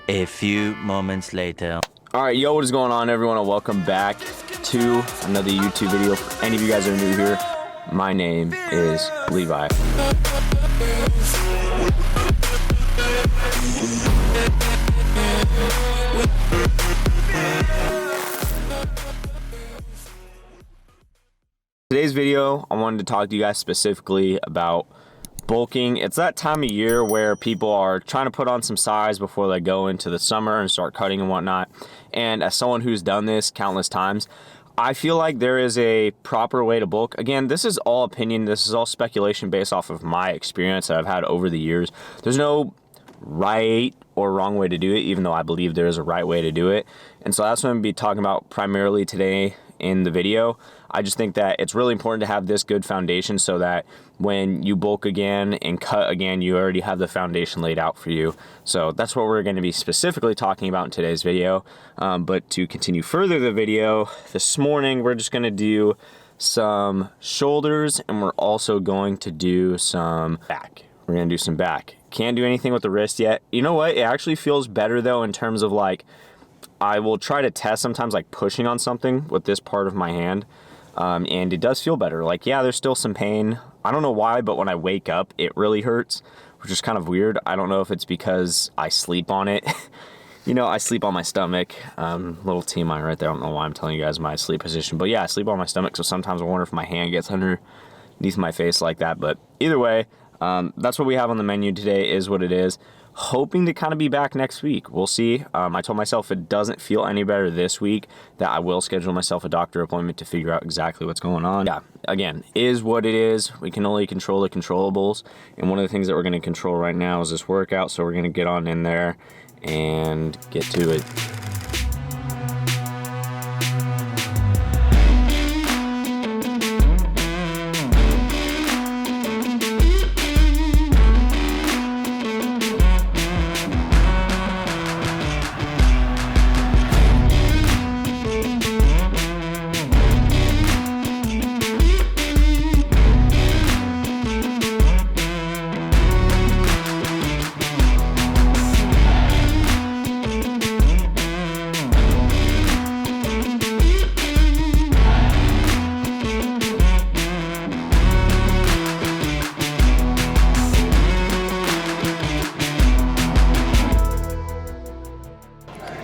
A few moments later. Alright, yo, what is going on, everyone, and welcome back to another YouTube video. For any of you guys that are new here, my name is Levi. Today's video, I wanted to talk to you guys specifically about bulking. It's that time of year where people are trying to put on some size before they go into the summer and start cutting and whatnot. And as someone who's done this countless times, I feel like there is a proper way to bulk. Again, this is all opinion. This is all speculation based off of my experience that I've had over the years. There's no right or wrong way to do it, even though I believe there is a right way to do it. And so that's what I'm going to be talking about primarily today in the video. I just think that it's really important to have this good foundation so that when you bulk again and cut again, you already have the foundation laid out for you. So that's what we're going to be specifically talking about in today's video. But to continue further the video, this morning we're just going to do some shoulders, and we're also going to do some back. We're going to do some back. Can't do anything with the wrist yet. You know what? It actually feels better though in terms of like, I will try to test sometimes like pushing on something with this part of my hand. And it does feel better. Like, yeah, there's still some pain. I don't know why, but when I wake up, it really hurts, which is kind of weird. I don't know if it's because I sleep on it. You know, I sleep on my stomach. Little TMI right there. I don't know why I'm telling you guys my sleep position, but yeah, I sleep on my stomach. So sometimes I wonder if my hand gets underneath my face like that. But either way, that's what we have on the menu today, is what it is. Hoping to kind of be back next week. We'll see. I told myself if it doesn't feel any better this week, that I will schedule myself a doctor appointment to figure out exactly what's going on. Yeah, again, is what it is. We can only control the controllables. And one of the things that we're going to control right now is this workout. So we're going to get on in there and get to it.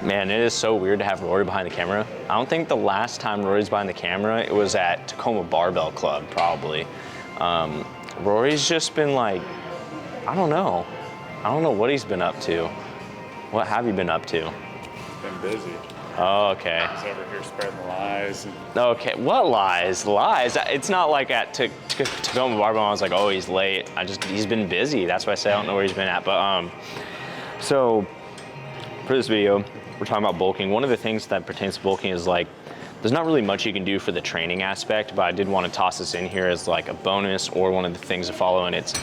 Man, it is so weird to have Rory behind the camera. I don't think the last time Rory's behind the camera, it was at Tacoma Barbell Club, probably. Rory's just been like, I don't know what he's been up to. What have you been up to? Been busy. Oh, okay. He's over here spreading lies. Okay, what lies? Lies? It's not like at Tacoma Barbell, I was like, oh, he's late. He's been busy. That's why I say I don't know where he's been at. But, so for this video, we're talking about bulking. One of the things that pertains to bulking is like, there's not really much you can do for the training aspect, but I did want to toss this in here as like a bonus or one of the things to follow, and it's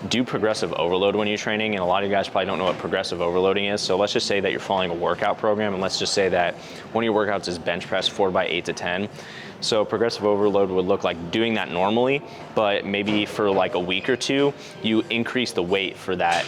do progressive overload when you're training. And a lot of you guys probably don't know what progressive overloading is. So let's just say that you're following a workout program, and let's just say that one of your workouts is bench press 4 by 8 to 10. So progressive overload would look like doing that normally, but maybe for like a week or two, you increase the weight for that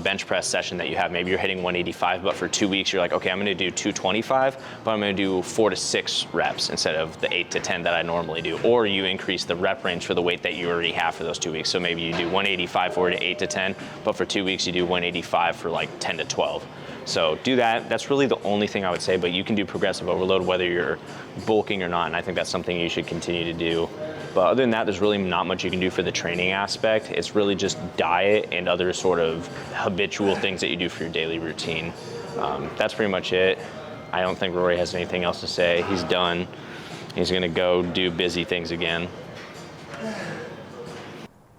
bench press session that you have. Maybe you're hitting 185, but for 2 weeks you're like, okay, I'm gonna do 225, but I'm gonna do 4 to 6 reps instead of the 8 to 10 that I normally do. Or you increase the rep range for the weight that you already have for those 2 weeks. So maybe you do 185 for 8 to 10, but for 2 weeks you do 185 for like 10 to 12. So do that. That's really the only thing I would say, but you can do progressive overload whether you're bulking or not, and I think that's something you should continue to do. But other than that, there's really not much you can do for the training aspect. It's really just diet and other sort of habitual things that you do for your daily routine. That's pretty much it. I don't think Rory has anything else to say. He's done. He's gonna go do busy things again.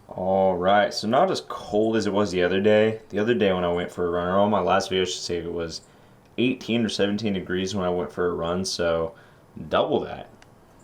All right, so not as cold as it was the other day. The other day when I went for a run, or on my last video I should say, it was 18 or 17 degrees when I went for a run, so double that.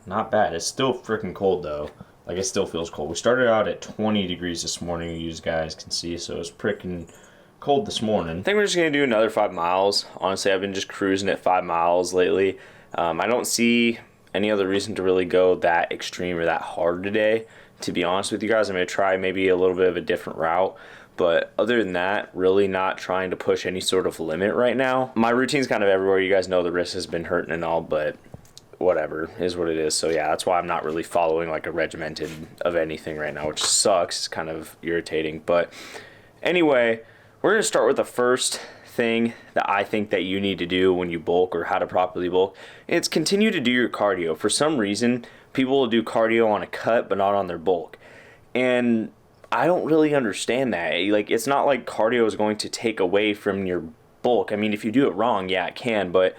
Not bad. It's still freaking cold though. Like, it still feels cold. We started out at 20 degrees this morning, you guys can see, so it's freaking cold this morning. I think we're just gonna do another 5 miles. Honestly, I've been just cruising at 5 miles lately. I don't see any other reason to really go that extreme or that hard today. To be honest with you guys, I'm gonna try maybe a little bit of a different route. But other than that, really not trying to push any sort of limit right now. My routine's kind of everywhere. You guys know the wrist has been hurting and all, but whatever, is what it is. So yeah, that's why I'm not really following like a regimented of anything right now, which sucks. It's kind of irritating. But anyway, we're going to start with the first thing that I think that you need to do when you bulk, or how to properly bulk. It's continue to do your cardio. For some reason, people will do cardio on a cut but not on their bulk. And I don't really understand that. Like, it's not like cardio is going to take away from your bulk. I mean, if you do it wrong, yeah, it can, but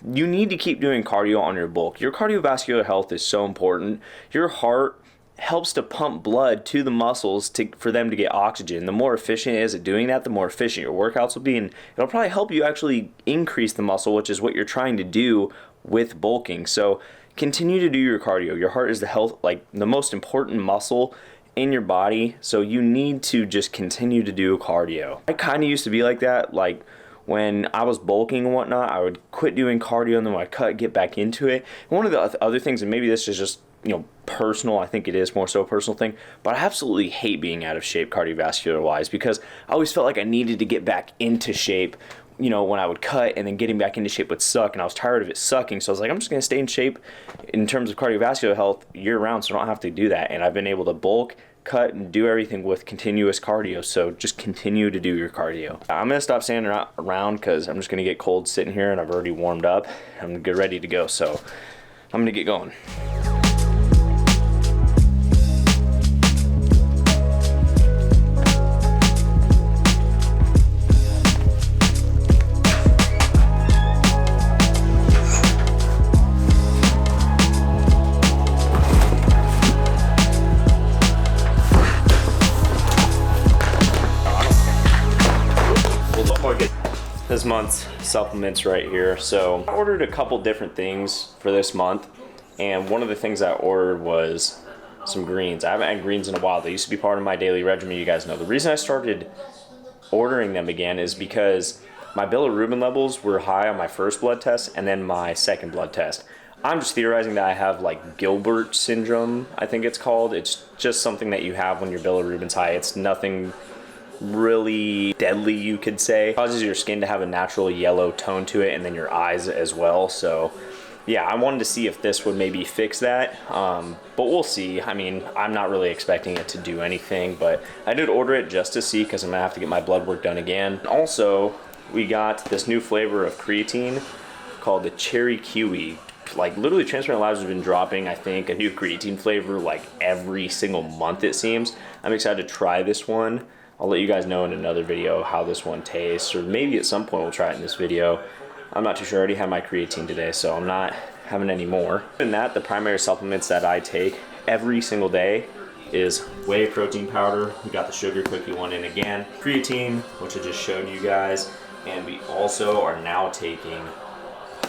you need to keep doing cardio on your bulk. Your cardiovascular health is so important. Your heart helps to pump blood to the muscles for them to get oxygen. The more efficient it is at doing that, the more efficient your workouts will be, and it'll probably help you actually increase the muscle, which is what you're trying to do with bulking. So continue to do your cardio. Your heart is the most important muscle in your body, so you need to just continue to do cardio. I kind of used to be like that. Like, when I was bulking and whatnot, I would quit doing cardio and then when I cut, get back into it. And one of the other things, and maybe this is just, personal, I think it is more so a personal thing, but I absolutely hate being out of shape cardiovascular wise, because I always felt like I needed to get back into shape. When I would cut, and then getting back into shape would suck, and I was tired of it sucking. So I was like, I'm just going to stay in shape in terms of cardiovascular health year round, so I don't have to do that. And I've been able to bulk, cut, and do everything with continuous cardio. So just continue to do your cardio. I'm going to stop standing around because I'm just going to get cold sitting here, and I've already warmed up. I'm get ready to go. So I'm going to get going. This month's supplements right here. So I ordered a couple different things for this month, and one of the things I ordered was some greens. I haven't had greens in a while. They used to be part of my daily regimen, you guys know. The reason I started ordering them again is because my bilirubin levels were high on my first blood test and then my second blood test. I'm just theorizing that I have like Gilbert syndrome, I think it's called. It's just something that you have when your bilirubin's high. It's nothing really deadly, you could say. It causes your skin to have a natural yellow tone to it, and then your eyes as well. So yeah, I wanted to see if this would maybe fix that, but we'll see. I mean, I'm not really expecting it to do anything, but I did order it just to see, because I'm gonna have to get my blood work done again. Also, we got this new flavor of creatine called the Cherry Kiwi. Like, literally, Transparent Labs has been dropping, I think, a new creatine flavor like every single month, it seems. I'm excited to try this one. I'll let you guys know in another video how this one tastes, or maybe at some point we'll try it in this video. I'm not too sure. I already had my creatine today, so I'm not having any more. Other than that, the primary supplements that I take every single day is whey protein powder. We got the sugar cookie one in again. Creatine, which I just showed you guys. And we also are now taking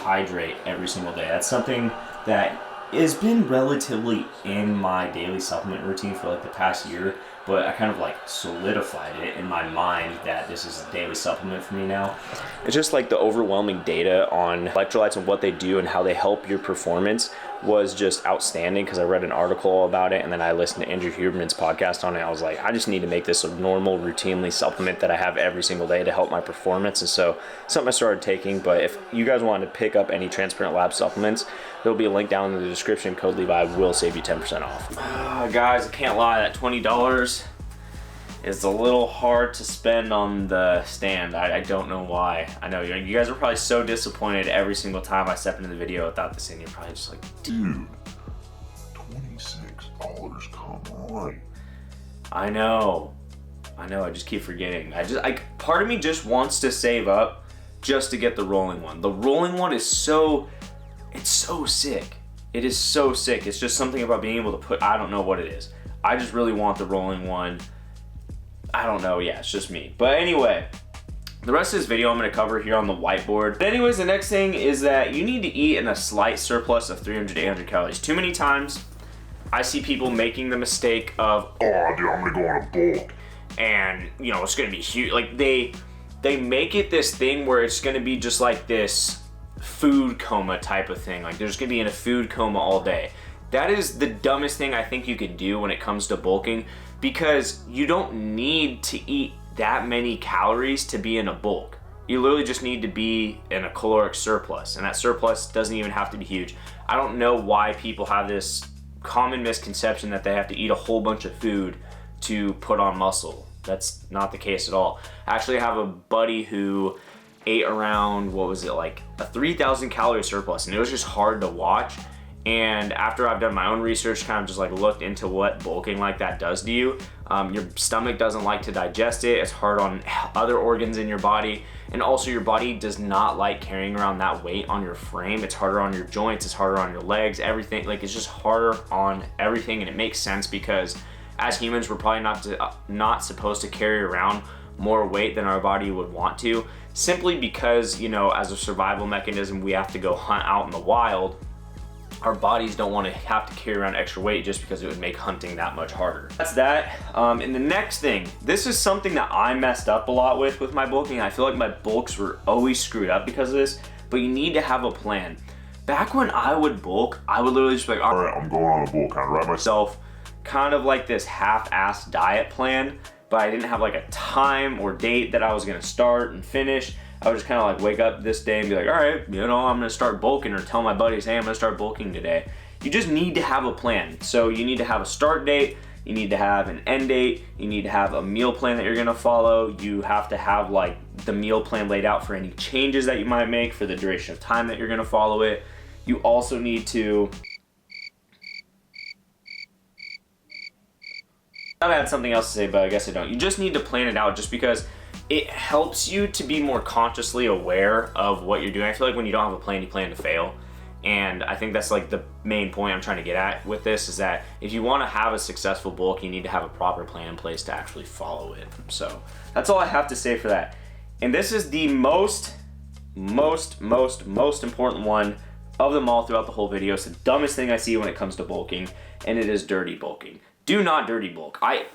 Hydrate every single day. That's something that has been relatively in my daily supplement routine for like the past year, but I kind of like solidified it in my mind that this is a daily supplement for me now. It's just like the overwhelming data on electrolytes and what they do and how they help your performance was just outstanding, because I read an article about it and then I listened to Andrew Huberman's podcast on it. I was like, I just need to make this a normal, routinely supplement that I have every single day to help my performance. And so something I started taking. But if you guys want to pick up any Transparent Lab supplements, there'll be a link down in the description. Code Levi will save you 10% off. Guys, I can't lie, that $20 is a little hard to spend on the stand. I don't know why. I know you guys are probably so disappointed every single time I step into the video without this in. You're probably just like, dude, $26, come on. I know, I just keep forgetting. Part of me just wants to save up just to get the rolling one. The rolling one is it's so sick. It is so sick. It's just something about being able to put, I don't know what it is. I just really want the rolling one. I don't know, yeah, it's just me. But anyway, the rest of this video I'm gonna cover here on the whiteboard. But anyways, the next thing is that you need to eat in a slight surplus of 300 to 800 calories. Too many times, I see people making the mistake of, oh, dude, I'm gonna go on a bulk. And, it's gonna be huge. Like, they make it this thing where it's gonna be just like this food coma type of thing. Like, they're just gonna be in a food coma all day. That is the dumbest thing I think you could do when it comes to bulking, because you don't need to eat that many calories to be in a bulk. You literally just need to be in a caloric surplus, and that surplus doesn't even have to be huge. I don't know why people have this common misconception that they have to eat a whole bunch of food to put on muscle. That's not the case at all. I actually have a buddy who ate around, what was it, like a 3,000 calorie surplus, and it was just hard to watch. And after I've done my own research, kind of just like looked into what bulking like that does to you, your stomach doesn't like to digest it. It's hard on other organs in your body. And also your body does not like carrying around that weight on your frame. It's harder on your joints, it's harder on your legs, everything. Like, it's just harder on everything. And it makes sense because as humans, we're probably not supposed to carry around more weight than our body would want to, simply because, you know, as a survival mechanism, we have to go hunt out in the wild. Our bodies don't want to have to carry around extra weight just because it would make hunting that much harder. That's that. And the next thing, this is something that I messed up a lot with my bulking. I feel like my bulks were always screwed up because of this, but you need to have a plan. Back when I would bulk, I would literally just be like, all right, I'm going on a bulk count, right? myself kind of like this half-assed diet plan, but I didn't have like a time or date that I was gonna start and finish. I would just kind of like wake up this day and be like, all right, you know, I'm gonna start bulking, or tell my buddies, hey, I'm gonna start bulking today. You just need to have a plan. So you need to have a start date, you need to have an end date, you need to have a meal plan that you're gonna follow. You have to have like the meal plan laid out for any changes that you might make for the duration of time that you're gonna follow it. You also need to, I thought I had something else to say, but I guess I don't. You just need to plan it out, just because it helps you to be more consciously aware of what you're doing. I feel like when you don't have a plan, you plan to fail. And I think that's like the main point I'm trying to get at with this, is that if you want to have a successful bulk, you need to have a proper plan in place to actually follow it. So that's all I have to say for that. And this is the most important one of them all throughout the whole video. It's the dumbest thing I see when it comes to bulking, and it is dirty bulking. Do not dirty bulk. It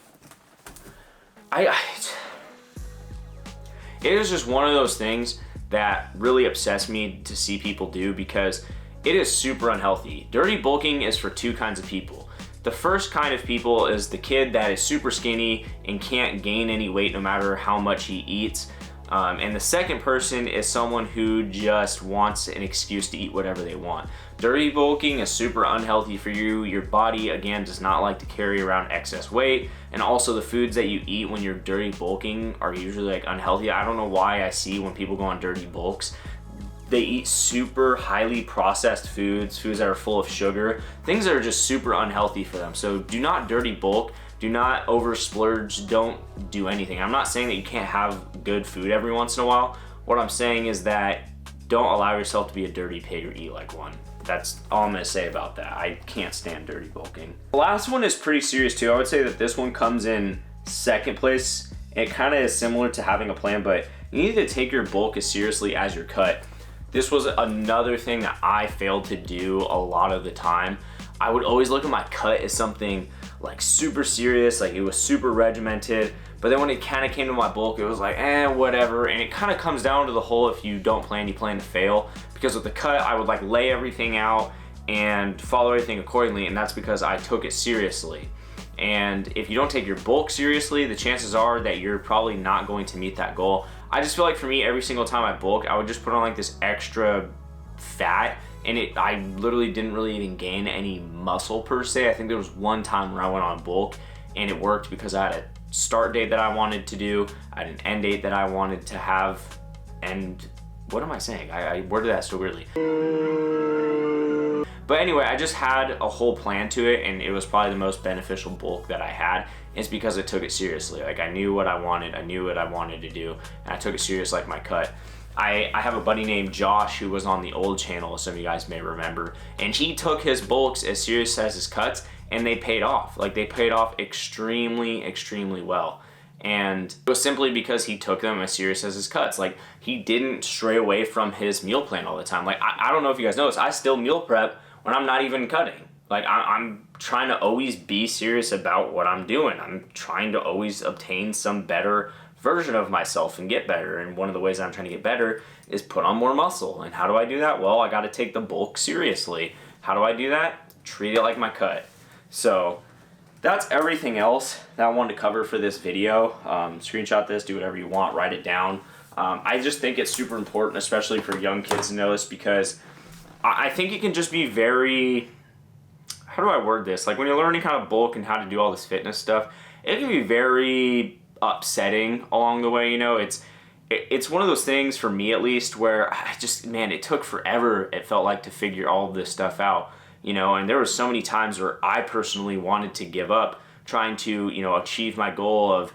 is just one of those things that really upsets me to see people do, because it is super unhealthy. Dirty bulking is for two kinds of people. The first kind of people is the kid that is super skinny and can't gain any weight no matter how much he eats. And the second person is someone who just wants an excuse to eat whatever they want. Dirty bulking is super unhealthy for you. Your body, again, does not like to carry around excess weight. And also the foods that you eat when you're dirty bulking are usually like unhealthy. I don't know why I see when people go on dirty bulks, they eat super highly processed foods that are full of sugar, things that are just super unhealthy for them. So do not dirty bulk. Do not over splurge, don't do anything. I'm not saying that you can't have good food every once in a while. What I'm saying is that don't allow yourself to be a dirty pig or eat like one. That's all I'm gonna say about that. I can't stand dirty bulking. The last one is pretty serious too. I would say that this one comes in second place. It kind of is similar to having a plan, but you need to take your bulk as seriously as your cut. This was another thing that I failed to do a lot of the time. I would always look at my cut as something like super serious, like it was super regimented, but then when it kind of came to my bulk, it was like, whatever. And it kind of comes down to the whole, if you don't plan, you plan to fail. Because with the cut, I would like lay everything out and follow everything accordingly, and that's because I took it seriously. And if you don't take your bulk seriously, the chances are that you're probably not going to meet that goal. I just feel like for me, every single time I bulk, I would just put on like this extra fat, and I literally didn't really even gain any muscle per se. I think there was one time where I went on bulk and it worked because I had a start date that I wanted to do, I had an end date that I wanted to have, and what am I saying? I worded that so weirdly. But anyway, I just had a whole plan to it, and it was probably the most beneficial bulk that I had. It's because I took it seriously. Like, I knew what I wanted, I knew what I wanted to do, and I took it serious like my cut. I have a buddy named Josh who was on the old channel, some of you guys may remember, and he took his bulks as serious as his cuts, and they paid off. Like, they paid off extremely well. And it was simply because he took them as serious as his cuts. Like, he didn't stray away from his meal plan all the time. Like, I don't know if you guys notice, I still meal prep when I'm not even cutting. Like, I'm trying to always be serious about what I'm doing. I'm trying to always obtain some better version of myself and get better. And one of the ways I'm trying to get better is put on more muscle. And how do I do that? Well, I got to take the bulk seriously. How do I do that? Treat it like my cut. So that's everything else that I wanted to cover for this video. Screenshot this, do whatever you want, write it down. I just think it's super important, especially for young kids to know this, because I think it can just be very, how do I word this? Like when you're learning how to bulk and how to do all this fitness stuff, it can be very upsetting along the way, you know. It's one of those things, for me at least, where I just, man, it took forever, it felt like, to figure all of this stuff out, you know. And there were so many times where I personally wanted to give up trying to, you know, achieve my goal of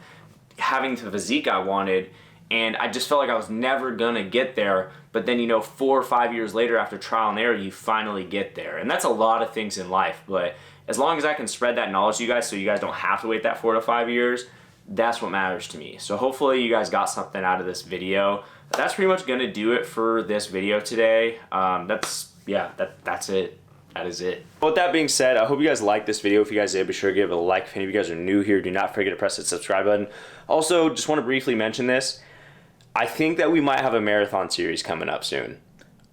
having the physique I wanted, and I just felt like I was never gonna get there. But then, you know, 4 or 5 years later, after trial and error, you finally get there. And that's a lot of things in life, but as long as I can spread that knowledge to you guys so you guys don't have to wait that 4 to 5 years, that's what matters to me. So hopefully you guys got something out of this video. That's pretty much gonna do it for this video today. That's it. That is it. With that being said, I hope you guys liked this video. If you guys did, be sure to give it a like. If any of you guys are new here, do not forget to press the subscribe button. Also, just want to briefly mention this. I think that we might have a marathon series coming up soon.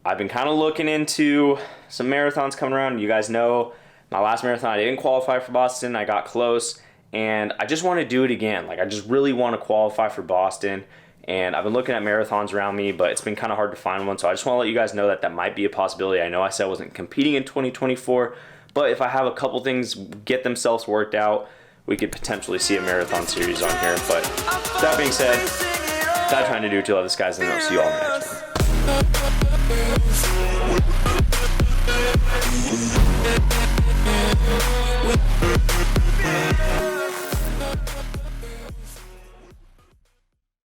I've been kind of looking into some marathons coming around. You guys know my last marathon, I didn't qualify for Boston. I got close, and I just want to do it again. Like, I just really want to qualify for Boston. And I've been looking at marathons around me, but it's been kind of hard to find one. So I just want to let you guys know that that might be a possibility. I know I said I wasn't competing in 2024, but if I have a couple things get themselves worked out, we could potentially see a marathon series on here. But that being said, not trying to do too, love this, guys, and I'll see you all in the next one.